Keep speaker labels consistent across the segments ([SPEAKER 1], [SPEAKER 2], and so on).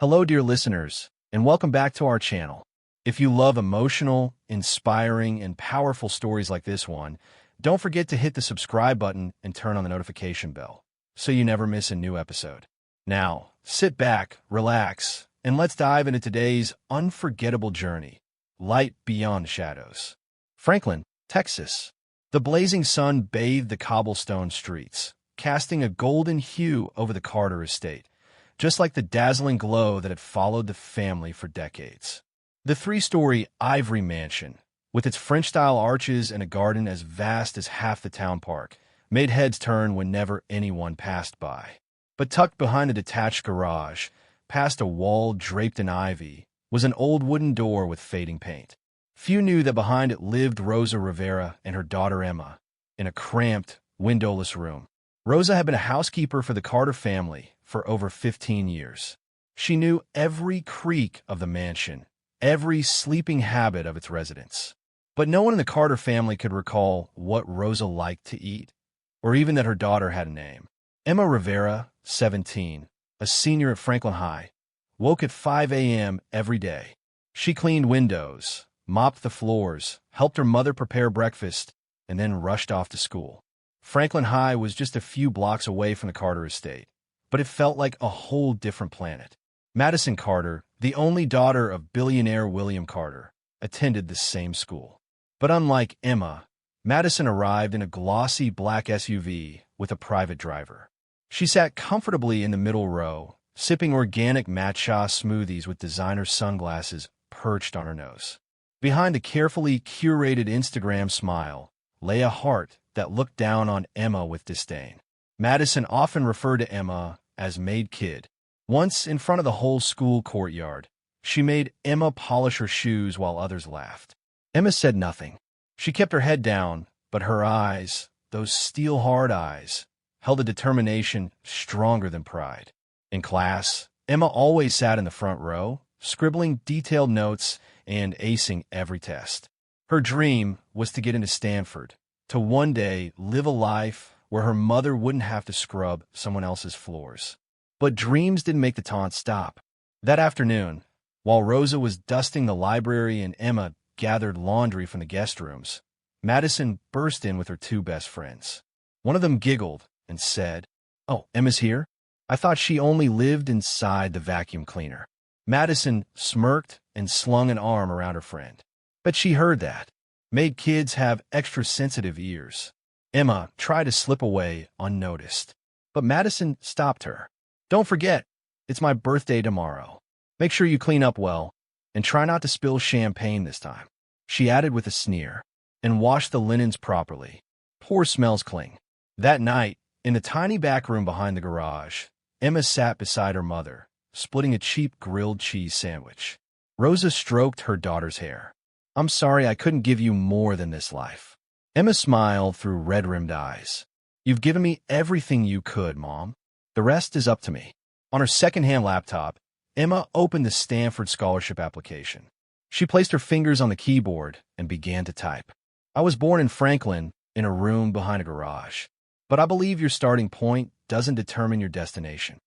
[SPEAKER 1] Hello, dear listeners, and welcome back to our channel. If you love emotional, inspiring, and powerful stories like this one, don't forget to hit the subscribe button and turn on the notification bell so you never miss a new episode. Now, sit back, relax, and let's dive into today's unforgettable journey, Light Beyond the Shadows. Franklin, Texas. The blazing sun bathed the cobblestone streets, casting a golden hue over the Carter estate, just like the dazzling glow that had followed the family for decades. The three-story ivory mansion, with its French-style arches and a garden as vast as half the town park, made heads turn whenever anyone passed by. But tucked behind a detached garage, past a wall draped in ivy, was an old wooden door with fading paint. Few knew that behind it lived Rosa Rivera and her daughter Emma, in a cramped, windowless room. Rosa had been a housekeeper for the Carter family for over 15 years. She knew every creak of the mansion, every sleeping habit of its residents. But no one in the Carter family could recall what Rosa liked to eat, or even that her daughter had a name. Emma Rivera, 17, a senior at Franklin High, woke at 5 a.m. every day. She cleaned windows, mopped the floors, helped her mother prepare breakfast, and then rushed off to school. Franklin High was just a few blocks away from the Carter estate, but it felt like a whole different planet. Madison Carter, the only daughter of billionaire William Carter, attended the same school. But unlike Emma, Madison arrived in a glossy black SUV with a private driver. She sat comfortably in the middle row, sipping organic matcha smoothies with designer sunglasses perched on her nose. Behind a carefully curated Instagram smile lay a heart that looked down on Emma with disdain. Madison often referred to Emma as maid kid. Once, in front of the whole school courtyard, she made Emma polish her shoes while others laughed. Emma said nothing. She kept her head down, but her eyes, those steel-hard eyes, held a determination stronger than pride. In class, Emma always sat in the front row, scribbling detailed notes and acing every test. Her dream was to get into Stanford, to one day live a life where her mother wouldn't have to scrub someone else's floors. But dreams didn't make the taunt stop. That afternoon, while Rosa was dusting the library and Emma gathered laundry from the guest rooms, Madison burst in with her two best friends. One of them giggled and said, "Oh, Emma's here? I thought she only lived inside the vacuum cleaner." Madison smirked and slung an arm around her friend. But she heard that. Maid kids have extra sensitive ears. Emma tried to slip away unnoticed, but Madison stopped her. "Don't forget, it's my birthday tomorrow. Make sure you clean up well, and try not to spill champagne this time," she added with a sneer, "and wash the linens properly. Poor smells cling." That night, in the tiny back room behind the garage, Emma sat beside her mother, splitting a cheap grilled cheese sandwich. Rosa stroked her daughter's hair. "I'm sorry I couldn't give you more than this life." Emma smiled through red-rimmed eyes. "You've given me everything you could, Mom. The rest is up to me." On her second-hand laptop, Emma opened the Stanford scholarship application. She placed her fingers on the keyboard and began to type. "I was born in Franklin, in a room behind a garage. But I believe your starting point doesn't determine your destination."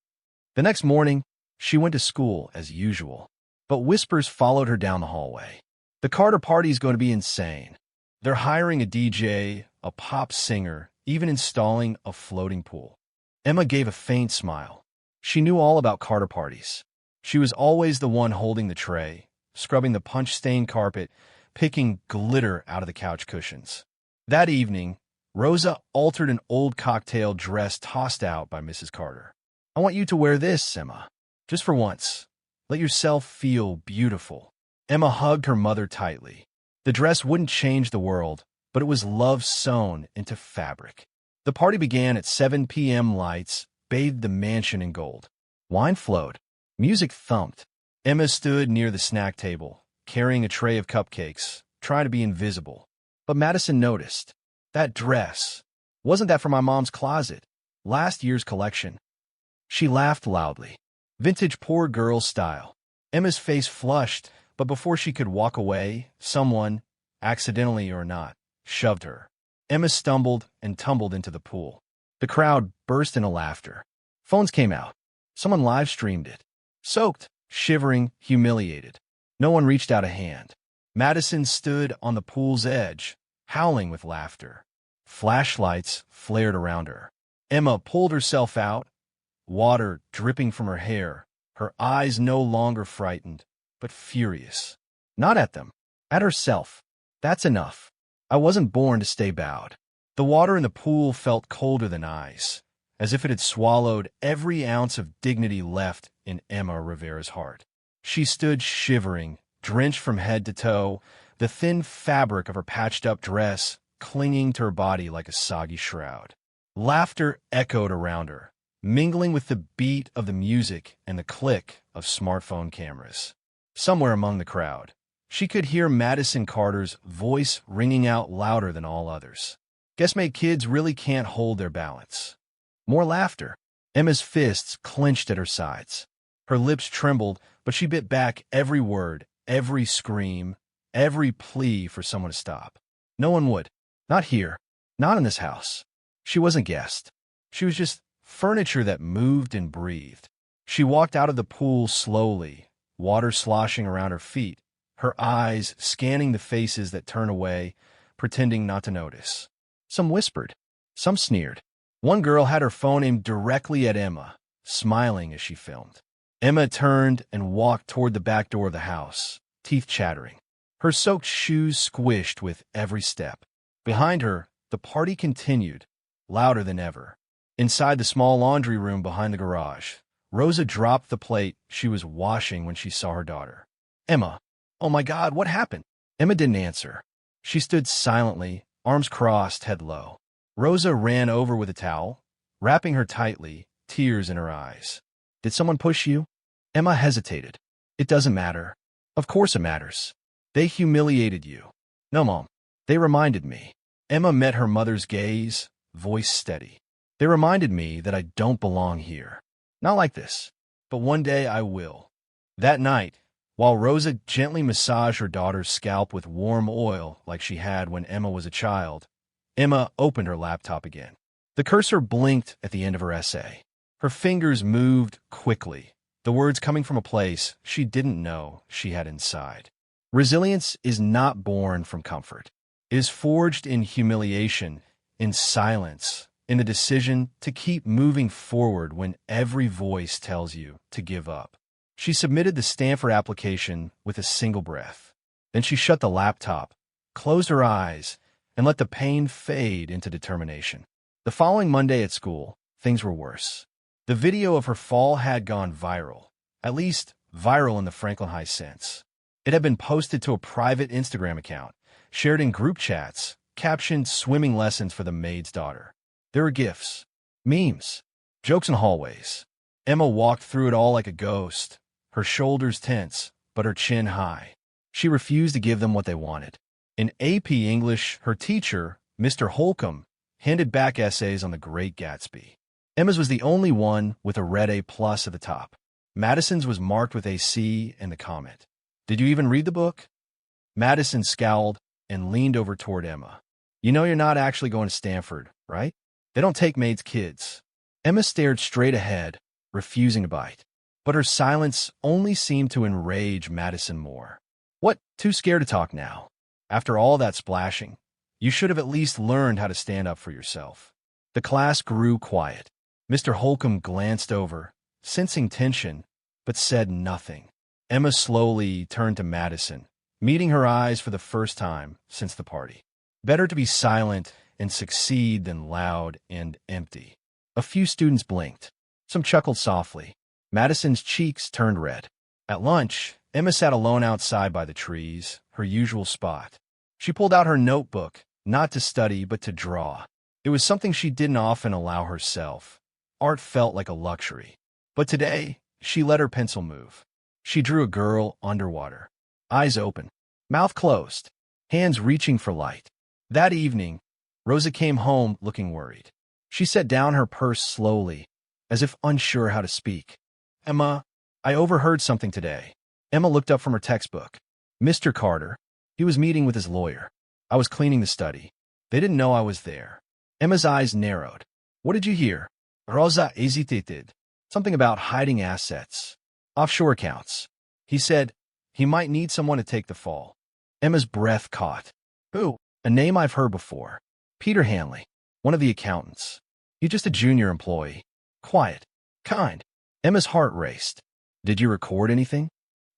[SPEAKER 1] The next morning, she went to school as usual, but whispers followed her down the hallway. The Carter party's going to be insane. They're hiring a DJ, a pop singer, even installing a floating pool. Emma gave a faint smile. She knew all about Carter parties. She was always the one holding the tray, scrubbing the punch-stained carpet, picking glitter out of the couch cushions. That evening, Rosa altered an old cocktail dress tossed out by Mrs. Carter. "I want you to wear this, Emma. Just for once. Let yourself feel beautiful." Emma hugged her mother tightly. The dress wouldn't change the world, but it was love sewn into fabric. The party began at 7 p.m. Lights bathed the mansion in gold. Wine flowed. Music thumped. Emma stood near the snack table, carrying a tray of cupcakes, trying to be invisible. But Madison noticed. "That dress. Wasn't that from my mom's closet? Last year's collection." She laughed loudly. Vintage poor girl style. Emma's face flushed, but before she could walk away, someone, accidentally or not, shoved her. Emma stumbled and tumbled into the pool. The crowd burst into laughter. Phones came out. Someone live-streamed it. Soaked, shivering, humiliated. No one reached out a hand. Madison stood on the pool's edge, howling with laughter. Flashlights flared around her. Emma pulled herself out, water dripping from her hair, her eyes no longer frightened, but furious. Not at them, at herself. That's enough. I wasn't born to stay bowed. The water in the pool felt colder than ice, as if it had swallowed every ounce of dignity left in Emma Rivera's heart. She stood shivering, drenched from head to toe, the thin fabric of her patched-up dress clinging to her body like a soggy shroud. Laughter echoed around her, mingling with the beat of the music and the click of smartphone cameras. Somewhere among the crowd, she could hear Madison Carter's voice ringing out louder than all others. Guess maid kids really can't hold their balance. More laughter. Emma's fists clenched at her sides. Her lips trembled, but she bit back every word, every scream, every plea for someone to stop. No one would. Not here. Not in this house. She wasn't guest. She was just furniture that moved and breathed. She walked out of the pool slowly, water sloshing around her feet, her eyes scanning the faces that turned away, pretending not to notice. Some whispered. Some sneered. One girl had her phone aimed directly at Emma, smiling as she filmed. Emma turned and walked toward the back door of the house, teeth chattering. Her soaked shoes squished with every step. Behind her, the party continued, louder than ever. Inside the small laundry room behind the garage, Rosa dropped the plate she was washing when she saw her daughter. Emma, oh my God, what happened? Emma didn't answer. She stood silently, arms crossed, head low. Rosa ran over with a towel, wrapping her tightly, tears in her eyes. Did someone push you? Emma hesitated. It doesn't matter. Of course it matters. They humiliated you. No, Mom. They reminded me. Emma met her mother's gaze, voice steady. They reminded me that I don't belong here. Not like this. But one day I will. That night, while Rosa gently massaged her daughter's scalp with warm oil like she had when Emma was a child, Emma opened her laptop again. The cursor blinked at the end of her essay. Her fingers moved quickly, the words coming from a place she didn't know she had inside. Resilience is not born from comfort. It is forged in humiliation, in silence, in the decision to keep moving forward when every voice tells you to give up. She submitted the Stanford application with a single breath. Then she shut the laptop, closed her eyes, and let the pain fade into determination. The following Monday at school, things were worse. The video of her fall had gone viral, at least viral in the Franklin High sense. It had been posted to a private Instagram account, shared in group chats, captioned swimming lessons for the maid's daughter. There were gifs, memes, jokes in hallways. Emma walked through it all like a ghost, her shoulders tense, but her chin high. She refused to give them what they wanted. In AP English, her teacher, Mr. Holcomb, handed back essays on the Great Gatsby. Emma's was the only one with a red A+ at the top. Madison's was marked with a C and the comment, "Did you even read the book?" Madison scowled and leaned over toward Emma. "You know you're not actually going to Stanford, right? They don't take maids' kids." Emma stared straight ahead, refusing to bite. But her silence only seemed to enrage Madison more. "What, too scared to talk now? After all that splashing, you should have at least learned how to stand up for yourself." The class grew quiet. Mr. Holcomb glanced over, sensing tension, but said nothing. Emma slowly turned to Madison, meeting her eyes for the first time since the party. Better to be silent and succeed than loud and empty. A few students blinked. Some chuckled softly. Madison's cheeks turned red. At lunch, Emma sat alone outside by the trees, her usual spot. She pulled out her notebook, not to study but to draw. It was something she didn't often allow herself. Art felt like a luxury. But today, she let her pencil move. She drew a girl underwater, eyes open, mouth closed, hands reaching for light. That evening, Rosa came home looking worried. She set down her purse slowly, as if unsure how to speak. "Emma, I overheard something today." Emma looked up from her textbook. "Mr. Carter. He was meeting with his lawyer. I was cleaning the study. They didn't know I was there." Emma's eyes narrowed. "What did you hear?" Rosa hesitated. "Something about hiding assets." Offshore accounts. He said he might need someone to take the fall. Emma's breath caught. Who? A name I've heard before. Peter Hanley, one of the accountants. He's just a junior employee. Quiet. Kind. Emma's heart raced. Did you record anything?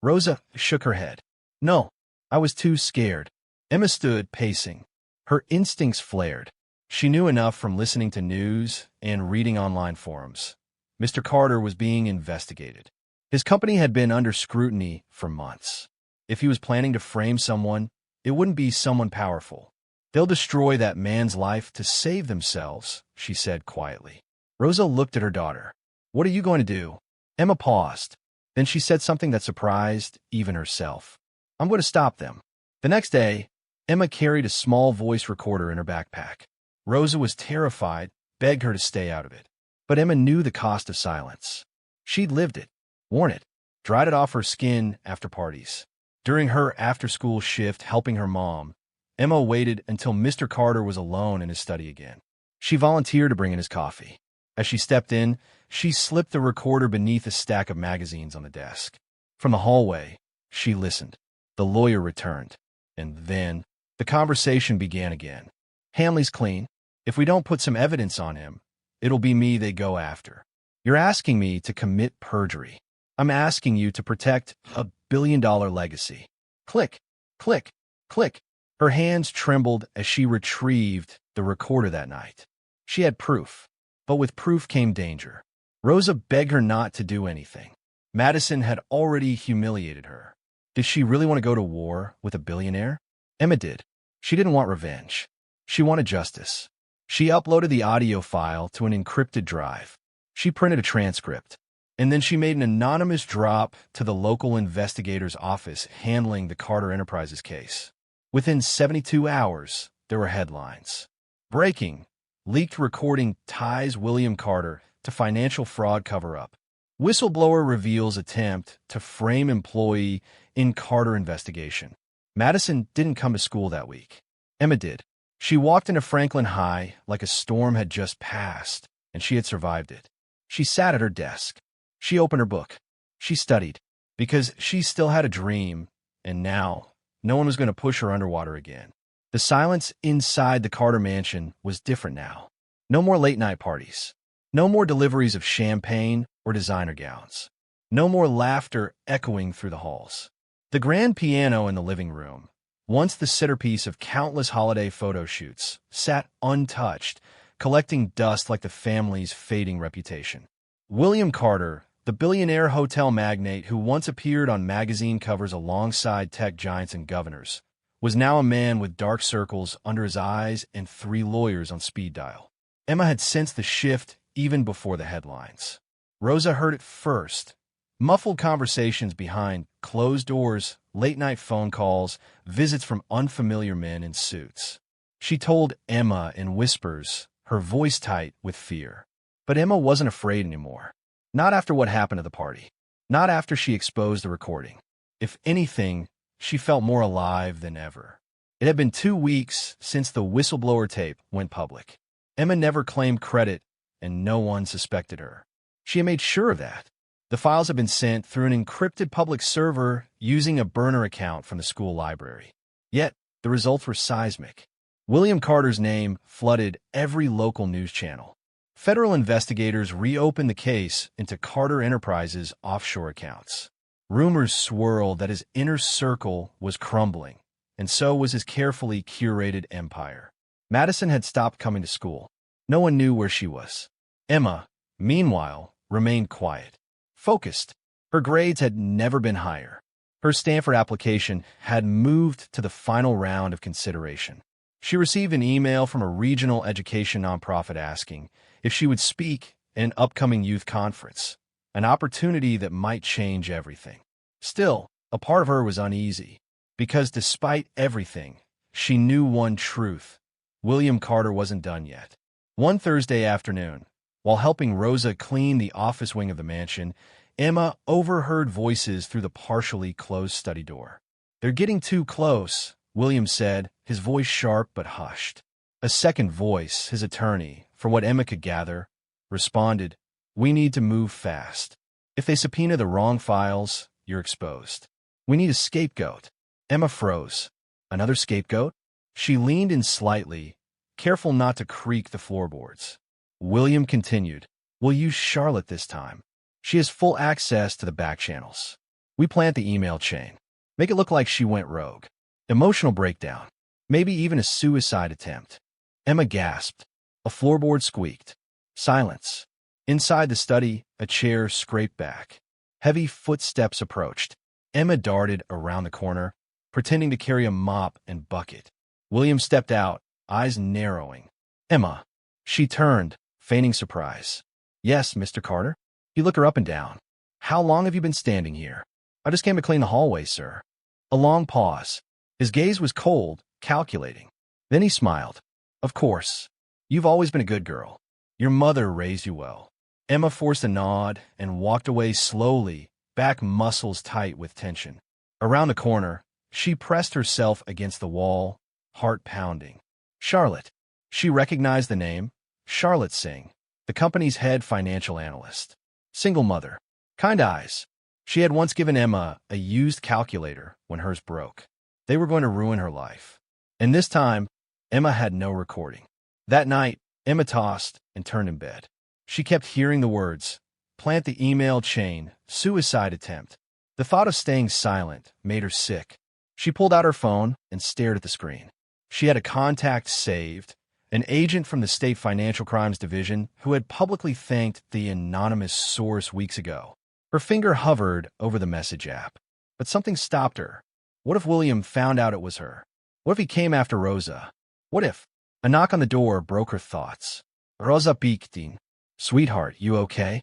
[SPEAKER 1] Rosa shook her head. No, I was too scared. Emma stood, pacing. Her instincts flared. She knew enough from listening to news and reading online forums. Mr. Carter was being investigated. His company had been under scrutiny for months. If he was planning to frame someone, it wouldn't be someone powerful. They'll destroy that man's life to save themselves, she said quietly. Rosa looked at her daughter. What are you going to do? Emma paused. Then she said something that surprised even herself. I'm going to stop them. The next day, Emma carried a small voice recorder in her backpack. Rosa was terrified, begged her to stay out of it. But Emma knew the cost of silence. She'd lived it, worn it, dried it off her skin after parties. During her after-school shift helping her mom, Emma waited until Mr. Carter was alone in his study again. She volunteered to bring in his coffee. As she stepped in, she slipped the recorder beneath a stack of magazines on the desk. From the hallway, she listened. The lawyer returned. And then, the conversation began again. Hanley's clean. If we don't put some evidence on him, it'll be me they go after. You're asking me to commit perjury. I'm asking you to protect a billion-dollar legacy. Click, click, click. Her hands trembled as she retrieved the recorder that night. She had proof, but with proof came danger. Rosa begged her not to do anything. Madison had already humiliated her. Did she really want to go to war with a billionaire? Emma did. She didn't want revenge. She wanted justice. She uploaded the audio file to an encrypted drive. She printed a transcript. And then she made an anonymous drop to the local investigator's office handling the Carter Enterprises case. Within 72 hours, there were headlines. Breaking. Leaked recording ties William Carter to financial fraud cover-up. Whistleblower reveals attempt to frame employee in Carter investigation. Madison didn't come to school that week. Emma did. She walked into Franklin High like a storm had just passed, and she had survived it. She sat at her desk. She opened her book. She studied, because she still had a dream, and now no one was going to push her underwater again. The silence inside the Carter mansion was different now. No more late-night parties. No more deliveries of champagne or designer gowns. No more laughter echoing through the halls. The grand piano in the living room, once the centerpiece of countless holiday photo shoots, sat untouched, collecting dust like the family's fading reputation. William Carter, the billionaire hotel magnate who once appeared on magazine covers alongside tech giants and governors, was now a man with dark circles under his eyes and 3 lawyers on speed dial. Emma had sensed the shift even before the headlines. Rosa heard it first. Muffled conversations behind closed doors, late-night phone calls, visits from unfamiliar men in suits. She told Emma in whispers, her voice tight with fear. But Emma wasn't afraid anymore. Not after what happened at the party. Not after she exposed the recording. If anything, she felt more alive than ever. It had been 2 weeks since the whistleblower tape went public. Emma never claimed credit, and no one suspected her. She had made sure of that. The files had been sent through an encrypted public server using a burner account from the school library. Yet, the results were seismic. William Carter's name flooded every local news channel. Federal investigators reopened the case into Carter Enterprises' offshore accounts. Rumors swirled that his inner circle was crumbling, and so was his carefully curated empire. Madison had stopped coming to school. No one knew where she was. Emma, meanwhile, remained quiet, focused. Her grades had never been higher. Her Stanford application had moved to the final round of consideration. She received an email from a regional education nonprofit asking if she would speak at an upcoming youth conference, an opportunity that might change everything. Still, a part of her was uneasy, because despite everything, she knew one truth. William Carter wasn't done yet. One Thursday afternoon, while helping Rosa clean the office wing of the mansion, Emma overheard voices through the partially closed study door. "They're getting too close," William said, his voice sharp but hushed. A second voice, his attorney, for what Emma could gather, responded, "We need to move fast. If they subpoena the wrong files, you're exposed. We need a scapegoat. Emma froze. Another scapegoat? She leaned in slightly, careful not to creak the floorboards. William continued. We'll use Charlotte this time. She has full access to the back channels. We plant the email chain. Make it look like she went rogue. Emotional breakdown. Maybe even a suicide attempt. Emma gasped. A floorboard squeaked. Silence. Inside the study, a chair scraped back. Heavy footsteps approached. Emma darted around the corner, pretending to carry a mop and bucket. William stepped out, eyes narrowing. Emma. She turned, feigning surprise. Yes, Mr. Carter? He looked her up and down. How long have you been standing here? I just came to clean the hallway, sir. A long pause. His gaze was cold, calculating. Then he smiled. Of course. You've always been a good girl. Your mother raised you well. Emma forced a nod and walked away slowly, back muscles tight with tension. Around the corner, she pressed herself against the wall, heart pounding. Charlotte. She recognized the name. Charlotte Singh, the company's head financial analyst. Single mother. Kind eyes. She had once given Emma a used calculator when hers broke. They were going to ruin her life. And this time, Emma had no recording. That night, Emma tossed and turned in bed. She kept hearing the words, plant the email chain, suicide attempt. The thought of staying silent made her sick. She pulled out her phone and stared at the screen. She had a contact saved, an agent from the State Financial Crimes Division who had publicly thanked the anonymous source weeks ago. Her finger hovered over the message app, but something stopped her. What if William found out it was her? What if he came after Rosa? What if? A knock on the door broke her thoughts. Rosa Piktin. Sweetheart, you okay?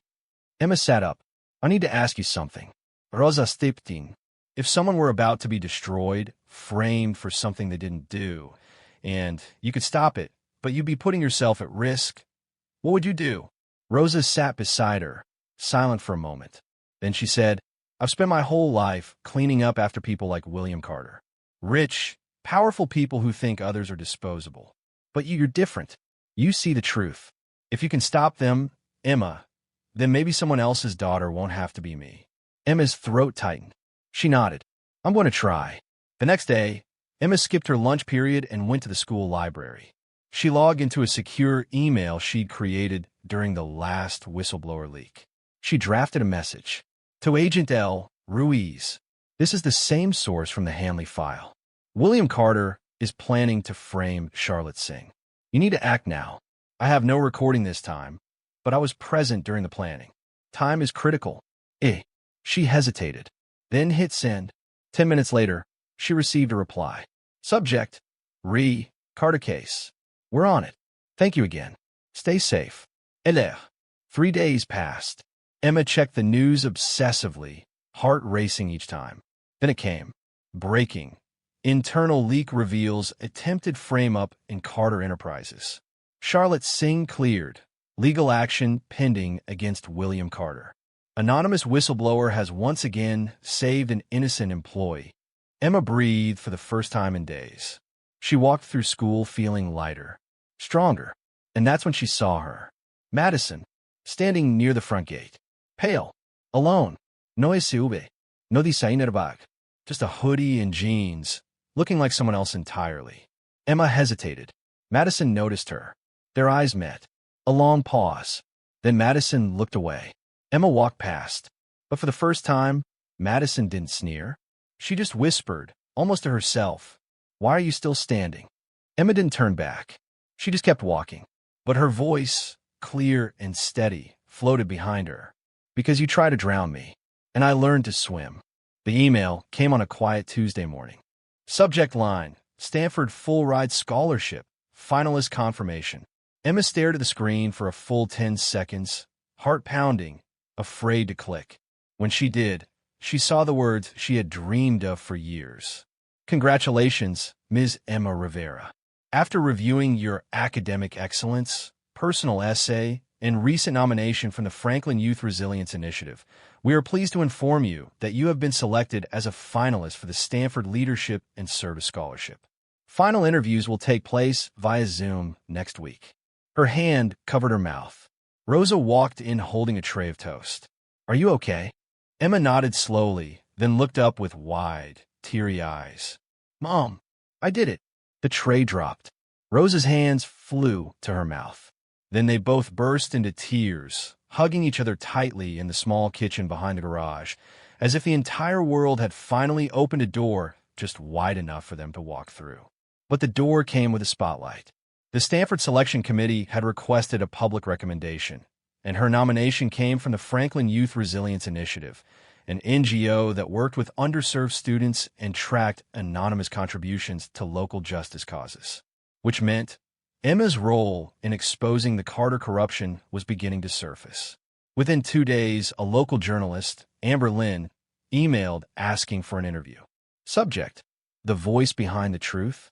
[SPEAKER 1] Emma sat up. I need to ask you something. Rosa Stiptin. If someone were about to be destroyed, framed for something they didn't do, and you could stop it, but you'd be putting yourself at risk, what would you do? Rosa sat beside her, silent for a moment. Then she said, I've spent my whole life cleaning up after people like William Carter. Rich, powerful people who think others are disposable. But you're different. You see the truth. If you can stop them, Emma, then maybe someone else's daughter won't have to be me. Emma's throat tightened. She nodded. I'm going to try. The next day, Emma skipped her lunch period and went to the school library. She logged into a secure email she'd created during the last whistleblower leak. She drafted a message. To Agent L. Ruiz. This is the same source from the Hanley file. William Carter is planning to frame Charlotte Singh. You need to act now. I have no recording this time, but I was present during the planning. Time is critical. She hesitated, then hit send. 10 minutes later, she received a reply. Subject, Carter case. We're on it. Thank you again. Stay safe. Eleh. 3 days passed. Emma checked the news obsessively, heart racing each time. Then it came. Breaking. Internal leak reveals attempted frame-up in Carter Enterprises. Charlotte Singh cleared. Legal action pending against William Carter. Anonymous whistleblower has once again saved an innocent employee. Emma breathed for the first time in days. She walked through school feeling lighter, stronger, and that's when she saw her. Madison, standing near the front gate. Pale, alone, no SUV, no designer bag, just a hoodie and jeans, looking like someone else entirely. Emma hesitated. Madison noticed her. Their eyes met. A long pause. Then Madison looked away. Emma walked past. But for the first time, Madison didn't sneer. She just whispered, almost to herself, "Why are you still standing?" Emma didn't turn back. She just kept walking. But her voice, clear and steady, floated behind her. "Because you tried to drown me, and I learned to swim." The email came on a quiet Tuesday morning. Subject line, Stanford Full Ride Scholarship, finalist confirmation. Emma stared at the screen for a full 10 seconds, heart pounding, afraid to click. When she did, she saw the words she had dreamed of for years. Congratulations, Ms. Emma Rivera. After reviewing your academic excellence, personal essay, and recent nomination from the Franklin Youth Resilience Initiative, we are pleased to inform you that you have been selected as a finalist for the Stanford Leadership and Service Scholarship. Final interviews will take place via Zoom next week. Her hand covered her mouth. Rosa walked in holding a tray of toast. Are you okay? Emma nodded slowly, then looked up with wide, teary eyes. Mom, I did it. The tray dropped. Rose's hands flew to her mouth. Then they both burst into tears, hugging each other tightly in the small kitchen behind the garage, as if the entire world had finally opened a door just wide enough for them to walk through. But the door came with a spotlight. The Stanford Selection Committee had requested a public recommendation, and her nomination came from the Franklin Youth Resilience Initiative, an NGO that worked with underserved students and tracked anonymous contributions to local justice causes. Which meant Emma's role in exposing the Carter corruption was beginning to surface. Within 2 days, a local journalist, Amber Lynn, emailed asking for an interview. Subject: the voice behind the truth?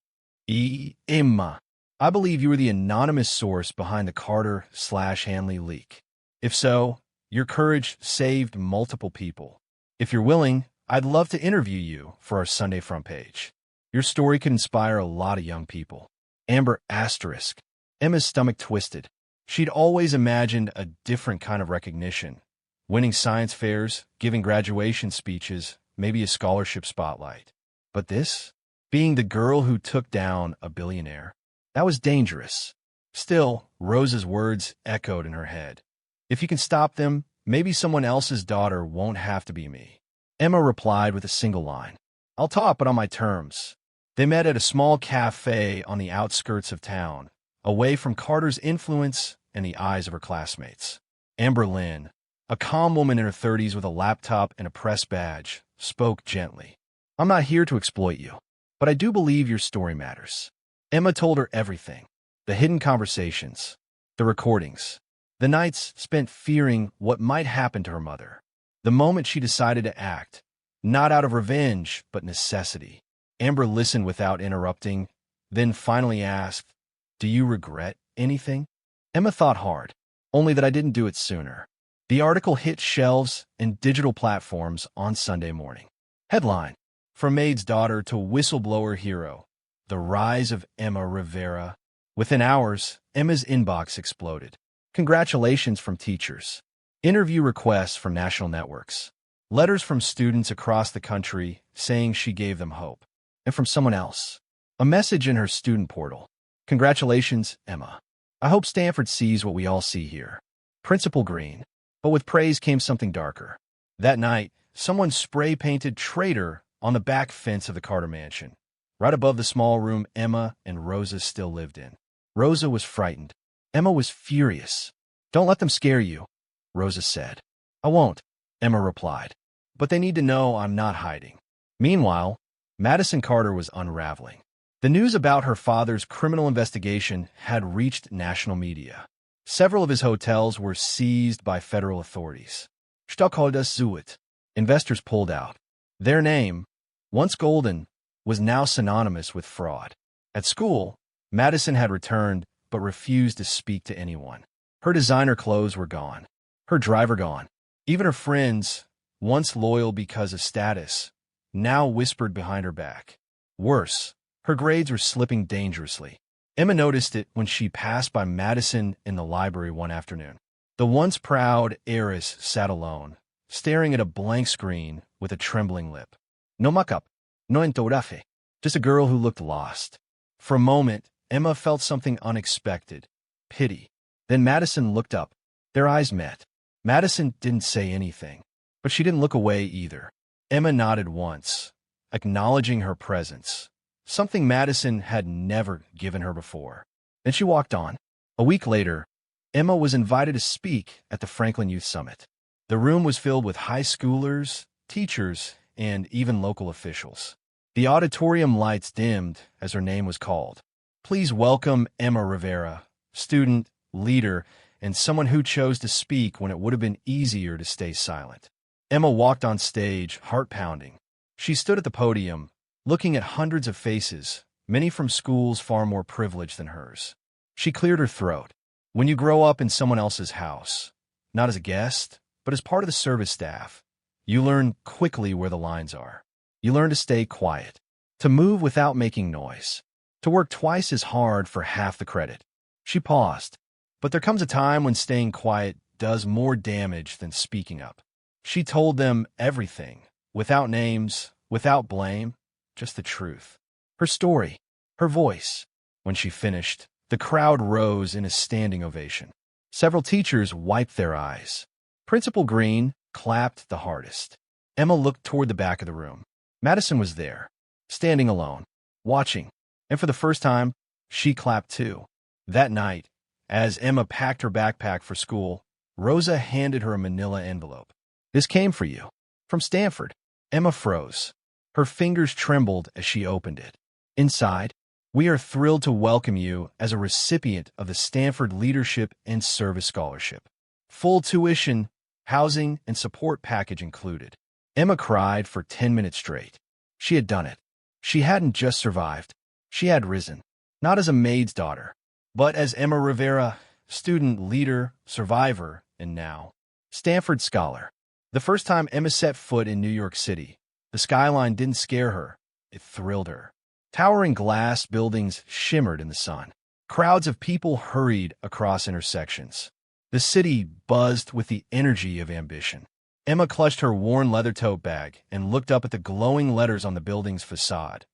[SPEAKER 1] Emma, I believe you were the anonymous source behind the Carter/Hanley leak. If so, your courage saved multiple people. If you're willing, I'd love to interview you for our Sunday front page. Your story could inspire a lot of young people. Amber asterisk. Emma's stomach twisted. She'd always imagined a different kind of recognition. Winning science fairs, giving graduation speeches, maybe a scholarship spotlight. But this? Being the girl who took down a billionaire? That was dangerous. Still, Rose's words echoed in her head. If you can stop them, maybe someone else's daughter won't have to be me. Emma replied with a single line. I'll talk, but on my terms. They met at a small cafe on the outskirts of town, away from Carter's influence and the eyes of her classmates. Amber Lynn, a calm woman in her 30s with a laptop and a press badge, spoke gently. I'm not here to exploit you, but I do believe your story matters. Emma told her everything. The hidden conversations, the recordings, the nights spent fearing what might happen to her mother. The moment she decided to act, not out of revenge, but necessity. Amber listened without interrupting, then finally asked, Do you regret anything? Emma thought hard, only that I didn't do it sooner. The article hit shelves and digital platforms on Sunday morning. Headline: From maid's daughter to whistleblower hero, the rise of Emma Rivera. Within hours, Emma's inbox exploded. Congratulations from teachers. Interview requests from national networks. Letters from students across the country saying she gave them hope. And from someone else, a message in her student portal. Congratulations, Emma. I hope Stanford sees what we all see here. Principal Green. But with praise came something darker. That night, someone spray-painted traitor on the back fence of the Carter mansion, right above the small room Emma and Rosa still lived in. Rosa was frightened. Emma was furious. Don't let them scare you, Rosa said. I won't, Emma replied. But they need to know I'm not hiding. Meanwhile, Madison Carter was unraveling. The news about her father's criminal investigation had reached national media. Several of his hotels were seized by federal authorities. Stockholders sued. Investors pulled out. Their name, once golden, was now synonymous with fraud. At school, Madison had returned but refused to speak to anyone. Her designer clothes were gone. Her driver gone. Even her friends, once loyal because of status, now whispered behind her back. Worse, her grades were slipping dangerously. Emma noticed it when she passed by Madison in the library one afternoon. The once proud heiress sat alone, staring at a blank screen with a trembling lip. No muck-up, no entouraje, just a girl who looked lost. For a moment, Emma felt something unexpected, pity. Then Madison looked up. Their eyes met. Madison didn't say anything, but she didn't look away either. Emma nodded once, acknowledging her presence, something Madison had never given her before. Then she walked on. A week later, Emma was invited to speak at the Franklin Youth Summit. The room was filled with high schoolers, teachers, and even local officials. The auditorium lights dimmed as her name was called. Please welcome Emma Rivera, student, leader, and someone who chose to speak when it would have been easier to stay silent. Emma walked on stage, heart pounding. She stood at the podium, looking at hundreds of faces, many from schools far more privileged than hers. She cleared her throat. When you grow up in someone else's house, not as a guest, but as part of the service staff, you learn quickly where the lines are. You learn to stay quiet, to move without making noise, to work twice as hard for half the credit. She paused. But there comes a time when staying quiet does more damage than speaking up. She told them everything, without names, without blame, just the truth. Her story, her voice. When she finished, the crowd rose in a standing ovation. Several teachers wiped their eyes. Principal Green clapped the hardest. Emma looked toward the back of the room. Madison was there, standing alone, watching, and for the first time, she clapped too. That night, as Emma packed her backpack for school, Rosa handed her a manila envelope. "This came for you. From Stanford." Emma froze. Her fingers trembled as she opened it. Inside, "We are thrilled to welcome you as a recipient of the Stanford Leadership and Service Scholarship. Full tuition, housing, and support package included." Emma cried for 10 minutes straight. She had done it. She hadn't just survived. She had risen. Not as a maid's daughter, but as Emma Rivera, student, leader, survivor, and now, Stanford scholar. The first time Emma set foot in New York City, the skyline didn't scare her. It thrilled her. Towering glass buildings shimmered in the sun. Crowds of people hurried across intersections. The city buzzed with the energy of ambition. Emma clutched her worn leather tote bag and looked up at the glowing letters on the building's facade.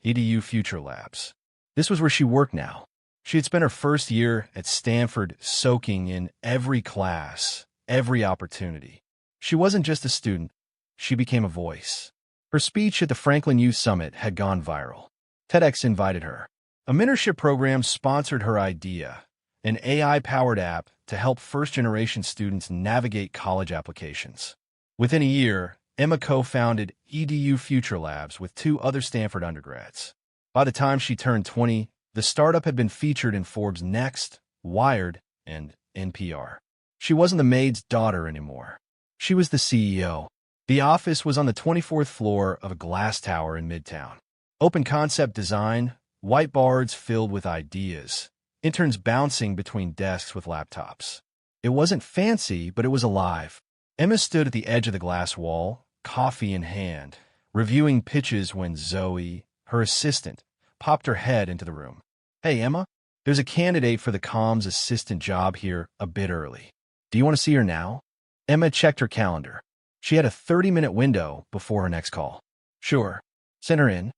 [SPEAKER 1] EDU Future Labs. This was where she worked now. She had spent her first year at Stanford soaking in every class, every opportunity. She wasn't just a student. She became a voice. Her speech at the Franklin Youth Summit had gone viral. TEDx invited her. A mentorship program sponsored her idea, an AI-powered app to help first-generation students navigate college applications. Within a year, Emma co-founded EDU Future Labs with 2 other Stanford undergrads. By the time she turned 20, the startup had been featured in Forbes' Next, Wired, and NPR. She wasn't the maid's daughter anymore. She was the CEO. The office was on the 24th floor of a glass tower in Midtown. Open concept design, whiteboards filled with ideas, interns bouncing between desks with laptops. It wasn't fancy, but it was alive. Emma stood at the edge of the glass wall, coffee in hand, reviewing pitches when Zoe, her assistant, popped her head into the room. "Hey, Emma, there's a candidate for the comms assistant job here a bit early. Do you want to see her now?" Emma checked her calendar. She had a 30-minute window before her next call. "Sure. Send her in."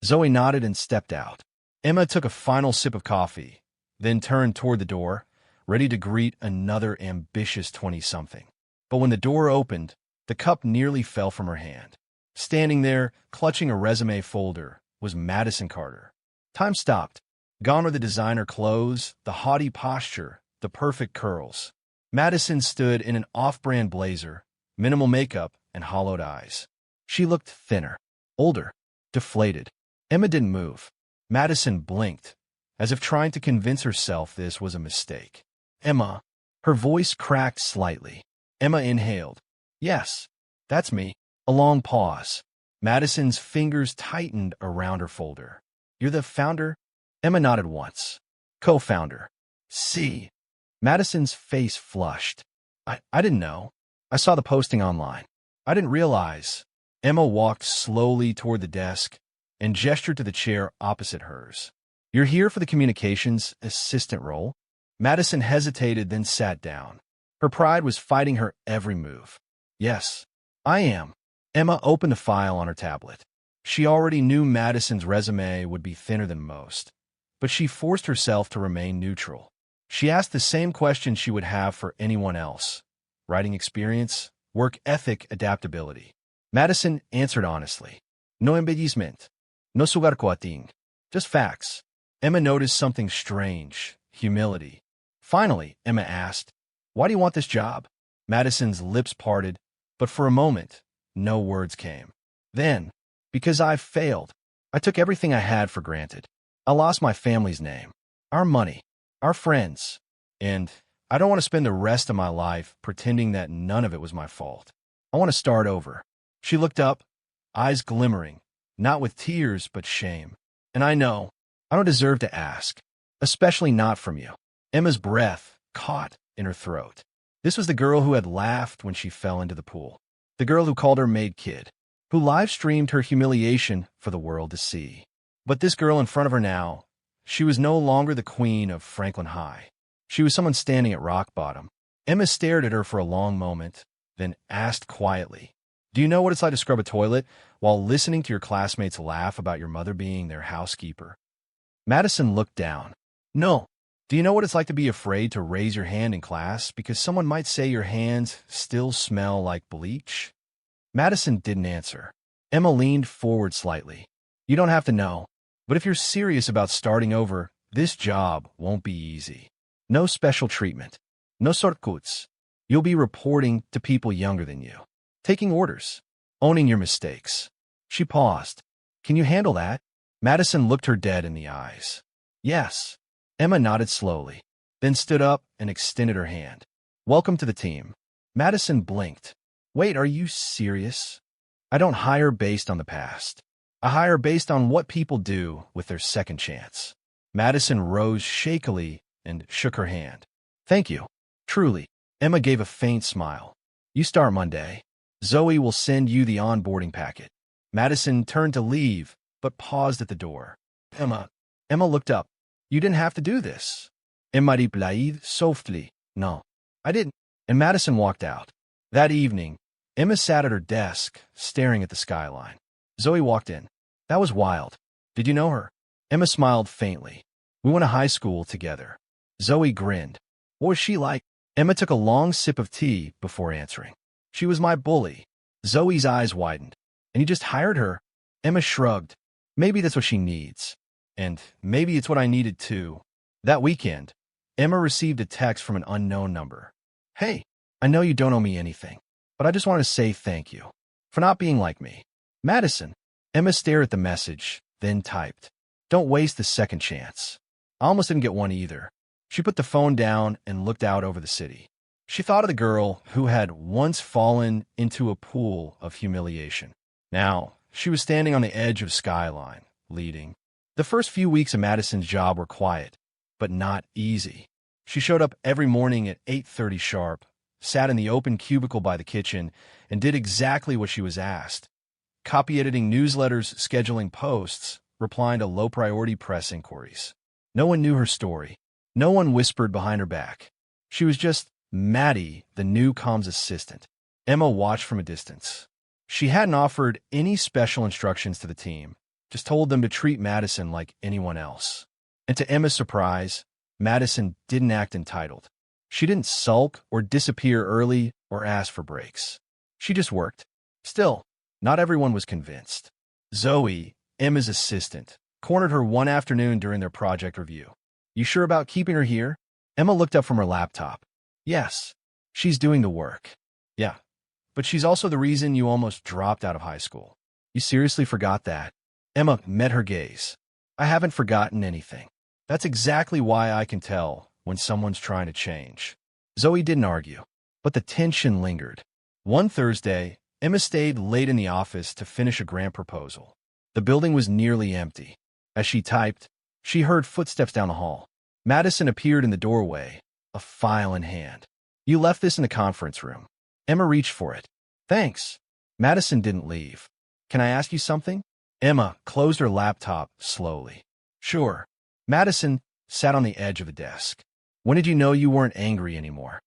[SPEAKER 1] Zoe nodded and stepped out. Emma took a final sip of coffee, then turned toward the door, ready to greet another ambitious 20-something. But when the door opened, the cup nearly fell from her hand. Standing there, clutching a resume folder, was Madison Carter. Time stopped. Gone were the designer clothes, the haughty posture, the perfect curls. Madison stood in an off-brand blazer, minimal makeup, and hollowed eyes. She looked thinner, older, deflated. Emma didn't move. Madison blinked, as if trying to convince herself this was a mistake. "Emma." Her voice cracked slightly. Emma inhaled. "Yes, that's me." A long pause. Madison's fingers tightened around her folder. "You're the founder?" Emma nodded once. "Co-founder." "See." Madison's face flushed. I didn't know. I saw the posting online. I didn't realize." Emma walked slowly toward the desk and gestured to the chair opposite hers. "You're here for the communications assistant role?" Madison hesitated, then sat down. Her pride was fighting her every move. "Yes, I am." Emma opened a file on her tablet. She already knew Madison's resume would be thinner than most, but she forced herself to remain neutral. She asked the same question she would have for anyone else: writing experience, work ethic, adaptability. Madison answered honestly. "No embellishment. No sugarcoating. Just facts." Emma noticed something strange: humility. Finally, Emma asked, "Why do you want this job?" Madison's lips parted, but for a moment, no words came. Then, "Because I've failed. I took everything I had for granted. I lost my family's name, our money, our friends, and I don't want to spend the rest of my life pretending that none of it was my fault. I want to start over." She looked up, eyes glimmering, not with tears but shame. "And I know, I don't deserve to ask, especially not from you." Emma's breath caught in her throat. This was the girl who had laughed when she fell into the pool. The girl who called her maid kid, who live-streamed her humiliation for the world to see. But this girl in front of her now, she was no longer the queen of Franklin High. She was someone standing at rock bottom. Emma stared at her for a long moment, then asked quietly, "Do you know what it's like to scrub a toilet while listening to your classmates laugh about your mother being their housekeeper?" Madison looked down. "No. Do you know what it's like to be afraid to raise your hand in class because someone might say your hands still smell like bleach?" Madison didn't answer. Emma leaned forward slightly. "You don't have to know, but if you're serious about starting over, this job won't be easy. No special treatment. No shortcuts. You'll be reporting to people younger than you, taking orders, owning your mistakes." She paused. "Can you handle that?" Madison looked her dead in the eyes. "Yes." Emma nodded slowly, then stood up and extended her hand. "Welcome to the team." Madison blinked. "Wait, are you serious?" "I don't hire based on the past. I hire based on what people do with their second chance." Madison rose shakily and shook her hand. "Thank you. Truly." Emma gave a faint smile. "You start Monday. Zoe will send you the onboarding packet." Madison turned to leave, but paused at the door. Emma looked up. "You didn't have to do this." Emma replied softly, "No, I didn't." And Madison walked out. That evening, Emma sat at her desk, staring at the skyline. Zoe walked in. "That was wild. Did you know her?" Emma smiled faintly. "We went to high school together." Zoe grinned. "What was she like?" Emma took a long sip of tea before answering. "She was my bully." Zoe's eyes widened. "And you just hired her?" Emma shrugged. "Maybe that's what she needs. And maybe it's what I needed too." That weekend, Emma received a text from an unknown number. "Hey, I know you don't owe me anything, but I just want to say thank you for not being like me. Madison." Emma stared at the message, then typed, "Don't waste the second chance." I almost didn't get one either. She put the phone down and looked out over the city. She thought of the girl who had once fallen into a pool of humiliation. Now, she was standing on the edge of skyline, leading. The first few weeks of Madison's job were quiet, but not easy. She showed up every morning at 8:30 sharp, sat in the open cubicle by the kitchen, and did exactly what she was asked. Copy editing newsletters, scheduling posts, replying to low-priority press inquiries. No one knew her story. No one whispered behind her back. She was just Maddie, the new comms assistant. Emma watched from a distance. She hadn't offered any special instructions to the team, just told them to treat Madison like anyone else. And to Emma's surprise, Madison didn't act entitled. She didn't sulk or disappear early or ask for breaks. She just worked. Still, not everyone was convinced. Zoe, Emma's assistant, cornered her one afternoon during their project review. "You sure about keeping her here?" Emma looked up from her laptop. "Yes, she's doing the work." "Yeah, but she's also the reason you almost dropped out of high school." "You seriously forgot that?" Emma met her gaze. "I haven't forgotten anything. That's exactly why I can tell when someone's trying to change." Zoe didn't argue, but the tension lingered. One Thursday, Emma stayed late in the office to finish a grant proposal. The building was nearly empty. As she typed, she heard footsteps down the hall. Madison appeared in the doorway, a file in hand. "You left this in the conference room." Emma reached for it. "Thanks." Madison didn't leave. "Can I ask you something?" Emma closed her laptop slowly. "Sure." Madison sat on the edge of the desk. "When did you know you weren't angry anymore?"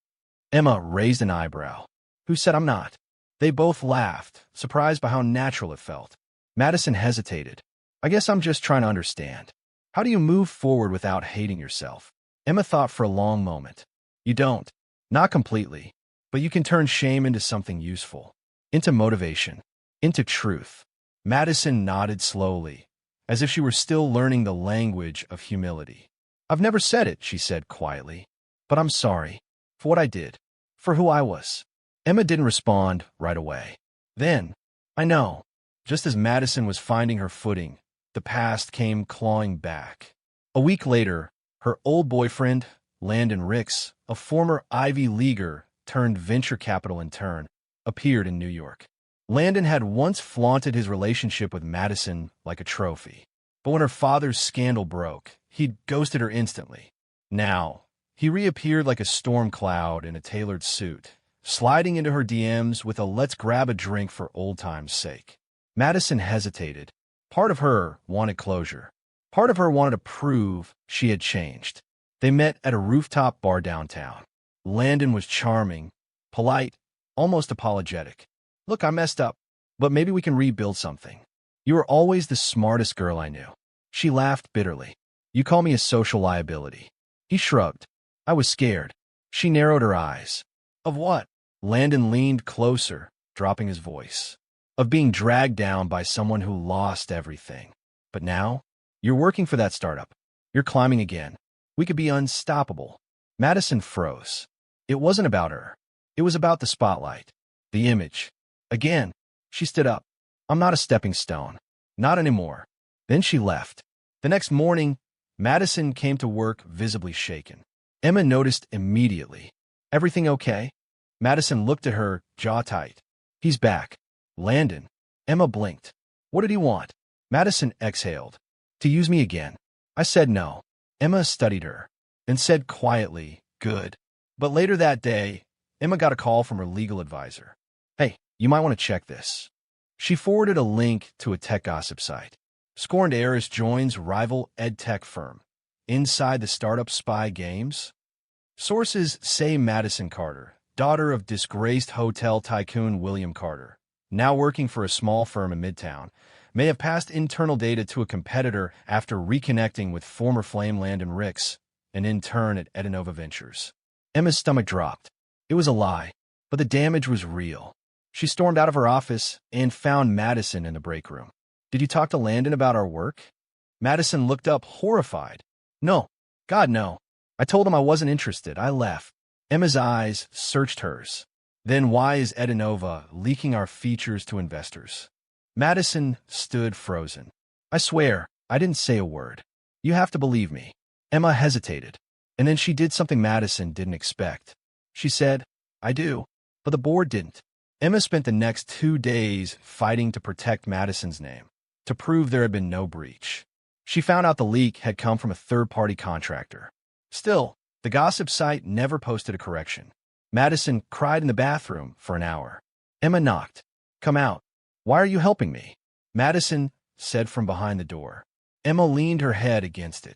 [SPEAKER 1] Emma raised an eyebrow. "Who said I'm not?" They both laughed, surprised by how natural it felt. Madison hesitated. "I guess I'm just trying to understand. How do you move forward without hating yourself?" Emma thought for a long moment. "You don't. Not completely. But you can turn shame into something useful. Into motivation. Into truth." Madison nodded slowly, as if she were still learning the language of humility. "I've never said it," she said quietly. "But I'm sorry. For what I did. For who I was." Emma didn't respond right away. Then, "I know." Just as Madison was finding her footing, the past came clawing back. A week later, her old boyfriend, Landon Ricks, a former Ivy Leaguer turned venture capital intern, appeared in New York. Landon had once flaunted his relationship with Madison like a trophy. But when her father's scandal broke, he'd ghosted her instantly. Now, he reappeared like a storm cloud in a tailored suit, sliding into her DMs with a "let's grab a drink for old time's sake." Madison hesitated. Part of her wanted closure. Part of her wanted to prove she had changed. They met at a rooftop bar downtown. Landon was charming, polite, almost apologetic. Look, I messed up, but maybe we can rebuild something. You were always the smartest girl I knew. She laughed bitterly. You call me a social liability. He shrugged. I was scared. She narrowed her eyes. Of what? Landon leaned closer, dropping his voice. Of being dragged down by someone who lost everything. But now, you're working for that startup. You're climbing again. We could be unstoppable. Madison froze. It wasn't about her. It was about the spotlight. The image. Again, she stood up. I'm not a stepping stone. Not anymore. Then she left. The next morning, Madison came to work visibly shaken. Emma noticed immediately. Everything okay? Madison looked at her, jaw tight. He's back. Landon. Emma blinked. What did he want? Madison exhaled. To use me again. I said no. Emma studied her, and said quietly, good. But later that day, Emma got a call from her legal advisor. Hey, you might want to check this. She forwarded a link to a tech gossip site. Scorned heiress joins rival edtech firm. Inside the startup spy games? Sources say Madison Carter, daughter of disgraced hotel tycoon William Carter, now working for a small firm in Midtown, may have passed internal data to a competitor after reconnecting with former flame Landon Ricks, an intern at Edenova Ventures. Emma's stomach dropped. It was a lie, but the damage was real. She stormed out of her office and found Madison in the break room. Did you talk to Landon about our work? Madison looked up, horrified. No. God, no. I told him I wasn't interested. I left. Emma's eyes searched hers. Then why is Edenova leaking our features to investors? Madison stood frozen. I swear, I didn't say a word. You have to believe me. Emma hesitated. And then she did something Madison didn't expect. She said, I do. But the board didn't. Emma spent the next 2 days fighting to protect Madison's name, to prove there had been no breach. She found out the leak had come from a third-party contractor. Still, the gossip site never posted a correction. Madison cried in the bathroom for an hour. Emma knocked. Come out. Why are you helping me? Madison said from behind the door. Emma leaned her head against it.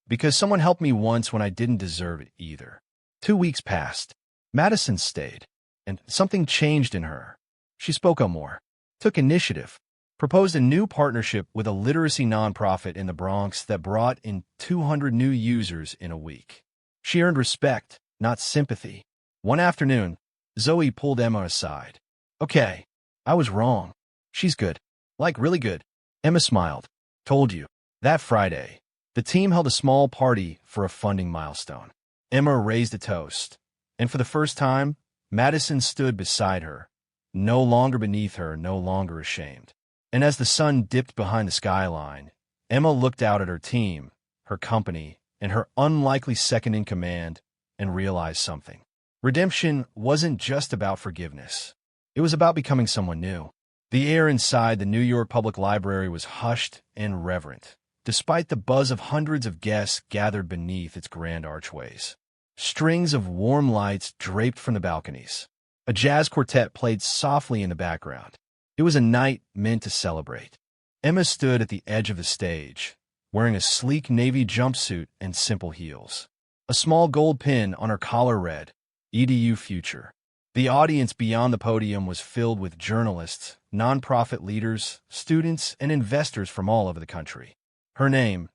[SPEAKER 1] Because someone helped me once when I didn't deserve it either. 2 weeks passed. Madison stayed, and something changed in her. She spoke up more, took initiative, proposed a new partnership with a literacy nonprofit in the Bronx that brought in 200 new users in a week. She earned respect, not sympathy. One afternoon, Zoe pulled Emma aside. Okay, I was wrong. She's good. Like really good. Emma smiled. Told you. That Friday, the team held a small party for a funding milestone. Emma raised a toast, and for the first time, Madison stood beside her, no longer beneath her, no longer ashamed. And as the sun dipped behind the skyline, Emma looked out at her team, her company, and her unlikely second-in-command, and realized something. Redemption wasn't just about forgiveness. It was about becoming someone new. The air inside the New York Public Library was hushed and reverent, despite the buzz of hundreds of guests gathered beneath its grand archways. Strings of warm lights draped from the balconies. A jazz quartet played softly in the background. It was a night meant to celebrate. Emma stood at the edge of the stage, wearing a sleek navy jumpsuit and simple heels. A small gold pin on her collar read, EDU Future. The audience beyond the podium was filled with journalists, nonprofit leaders, students, and investors from all over the country. Her name,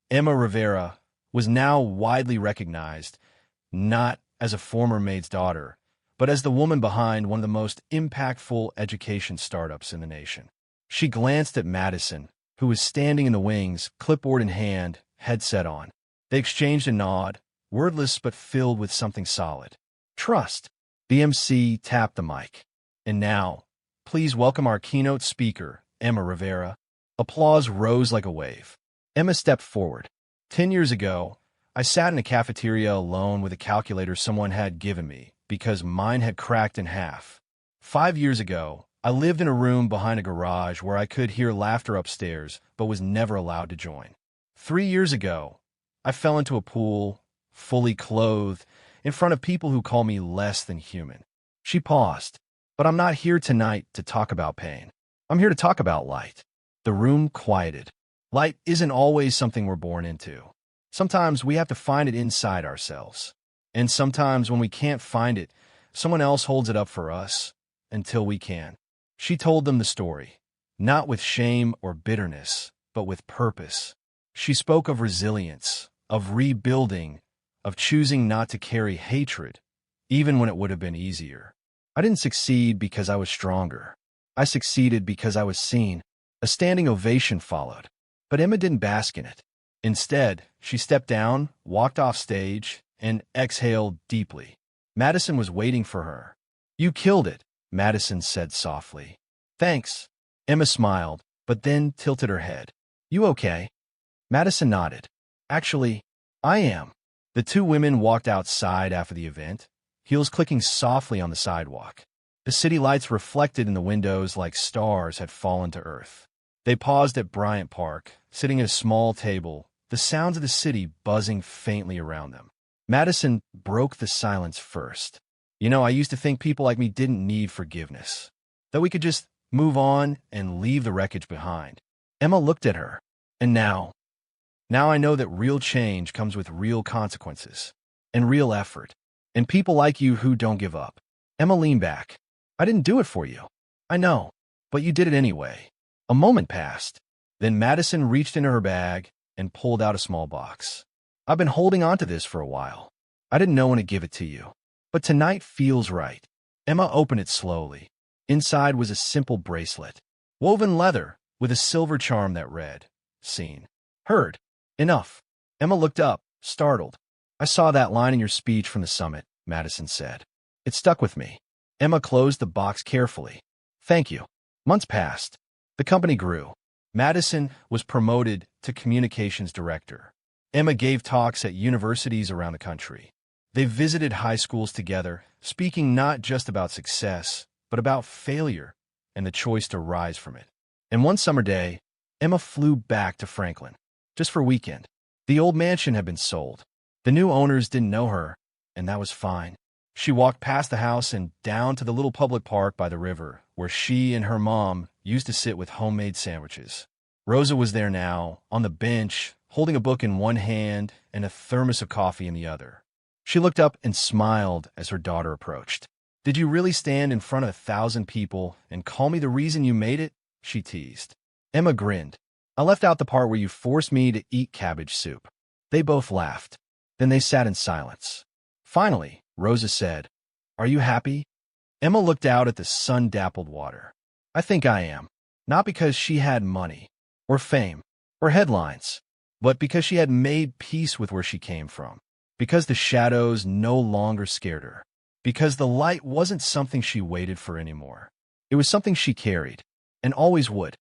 [SPEAKER 1] Emma Rivera, was now widely recognized, not as a former maid's daughter, but as the woman behind one of the most impactful education startups in the nation. She glanced at Madison, who was standing in the wings, clipboard in hand, headset on. They exchanged a nod, wordless but filled with something solid. Trust. The MC tapped the mic. And now, please welcome our keynote speaker, Emma Rivera. Applause rose like a wave. Emma stepped forward. 10 years ago, I sat in a cafeteria alone with a calculator someone had given me because mine had cracked in half. 5 years ago, I lived in a room behind a garage where I could hear laughter upstairs but was never allowed to join. 3 years ago, I fell into a pool, fully clothed, in front of people who call me less than human. She paused. But I'm not here tonight to talk about pain. I'm here to talk about light. The room quieted. Light isn't always something we're born into. Sometimes we have to find it inside ourselves. And sometimes when we can't find it, Someone else holds it up for us until we can. She told them the story, not with shame or bitterness, but with purpose. She spoke of resilience, of rebuilding, of choosing not to carry hatred, even when it would have been easier. I didn't succeed because I was stronger. I succeeded because I was seen. A standing ovation followed, but Emma didn't bask in it. Instead, she stepped down, walked off stage, and exhaled deeply. Madison was waiting for her. "You killed it," Madison said softly. "Thanks." Emma smiled, but then tilted her head. "You okay?" Madison nodded. "Actually, I am." The two women walked outside after the event, heels clicking softly on the sidewalk. The city lights reflected in the windows like stars had fallen to earth. They paused at Bryant Park, sitting at a small table, the sounds of the city buzzing faintly around them. Madison broke the silence first. "You know, I used to think people like me didn't need forgiveness, that we could just move on and leave the wreckage behind." Emma looked at her. "And now I know that real change comes with real consequences and real effort, and people like you who don't give up." Emma leaned back. "I didn't do it for you. I know, but you did it anyway." A moment passed. Then Madison reached into her bag and pulled out a small box. "I've been holding on to this for a while. I didn't know when to give it to you, but tonight feels right." Emma opened it slowly. Inside was a simple bracelet, woven leather with a silver charm that read, "Seen. Heard. Enough." Emma looked up, startled. "I saw that line in your speech from the summit," Madison said. "It stuck with me." Emma closed the box carefully. "Thank you." Months passed. The company grew. Madison was promoted to communications director. Emma gave talks at universities around the country. They visited high schools together, speaking not just about success, but about failure and the choice to rise from it. And one summer day, Emma flew back to Franklin, just for a weekend. The old mansion had been sold. The new owners didn't know her, and that was fine. She walked past the house and down to the little public park by the river, where she and her mom used to sit with homemade sandwiches. Rosa was there now, on the bench, holding a book in one hand and a thermos of coffee in the other. She looked up and smiled as her daughter approached. "Did you really stand in front of 1,000 people and call me the reason you made it?" she teased. Emma grinned. "I left out the part where you forced me to eat cabbage soup." They both laughed. Then they sat in silence. Finally, Rosa said, "Are you happy?" Emma looked out at the sun-dappled water. "I think I am. Not because she had money, or fame, or headlines, but because she had made peace with where she came from. Because the shadows no longer scared her. Because the light wasn't something she waited for anymore. It was something she carried, and always would.